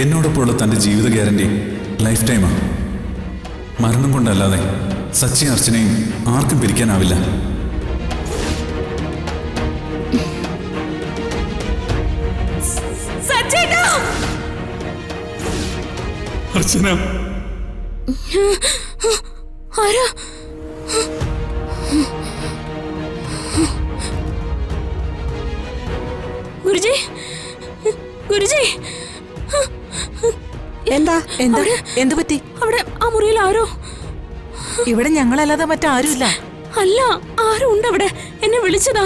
എന്നോടൊപ്പമുള്ള തൻ്റെ ജീവിത guarantee life ടൈമാണ്. മരണം കൊണ്ടല്ലാതെ സച്ചി അർച്ചനയും ആർക്കും പിരിക്കാനാവില്ല. അർച്ചന ആരാ? ഗുരുജി, ഗുരുജി, എന്താ എന്താ എന്തു പറ്റി? അവിടെ ആ മുറിയിൽ ആരോ. ഇവിടെ ഞങ്ങളല്ലാതെ മറ്റാരുമില്ല. അല്ല, ആരും ഉണ്ട് അവിടെ. എന്നെ വിളിച്ചതാ.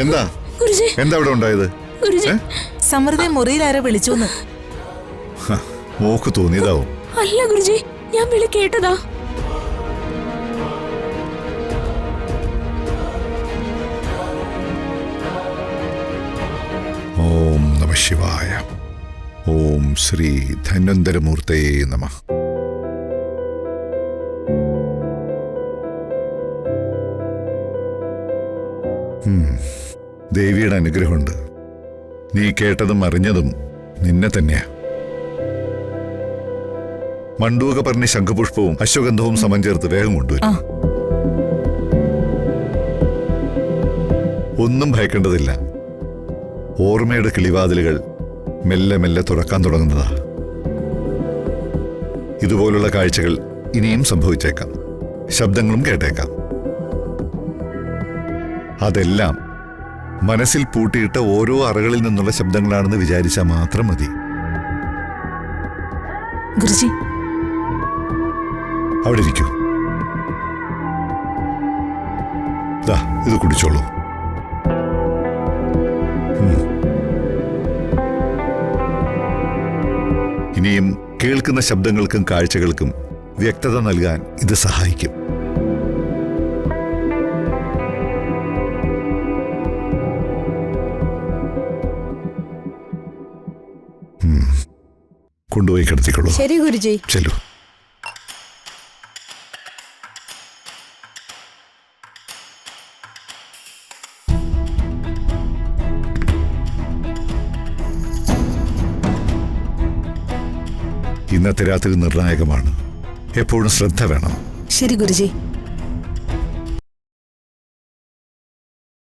എന്താ ഗുരുജി, എന്താ ഇവിടെ ഉണ്ടായത്? ഗുരുജി, സമൃദ്ധി മുറിയിൽ ആരോ വിളിച്ചു. മോക്ക് തോന്നിയതാവും. അല്ല ഗുരുജി, ഞാൻ വിളി കേട്ടതാ. ഓം നമഃ ശിവായ. ഓം ശ്രീ ധന്വന്തരമൂർത്തയേ നമഃ. ദേവിയുടെ അനുഗ്രഹമുണ്ട്. നീ കേട്ടതും അറിഞ്ഞതും നിന്നെ തന്നെയാ. മണ്ടൂക പറഞ്ഞ് ശംഖുപുഷ്പവും അശ്വഗന്ധവും സമം ചേർത്ത് വേഗം കൊണ്ടുവരും. ഒന്നും ഭയക്കേണ്ടതില്ല. ഓർമ്മയുടെ കിളിവാതിലുകൾ മെല്ലെ മെല്ലെ തുറക്കാൻ തുടങ്ങുന്നതാ. ഇതുപോലുള്ള കാഴ്ചകൾ ഇനിയും സംഭവിച്ചേക്കാം. ശബ്ദങ്ങളും കേട്ടേക്കാം. അതെല്ലാം മനസ്സിൽ പൂട്ടിയിട്ട ഓരോ അറകളിൽ നിന്നുള്ള ശബ്ദങ്ങളാണെന്ന് വിചാരിച്ചാൽ മാത്രം മതി. ഗുരുജി, അവിടെ ഇരിക്കൂ. ദാ ഇത് കുടിച്ചോളൂ. ഇനിയും കേൾക്കുന്ന ശബ്ദങ്ങൾക്കും കാഴ്ചകൾക്കും വ്യക്തത നൽകാൻ ഇത് സഹായിക്കും. കൊണ്ടുപോയി കിടത്തിക്കൊള്ളൂ. ശരി ഗുരുജി. ചെല്ലു. ഇന്നത്തെ രാത്രി നിർണായകമാണ്. എപ്പോഴും ശ്രദ്ധ വേണം. ശരി ഗുരുജി.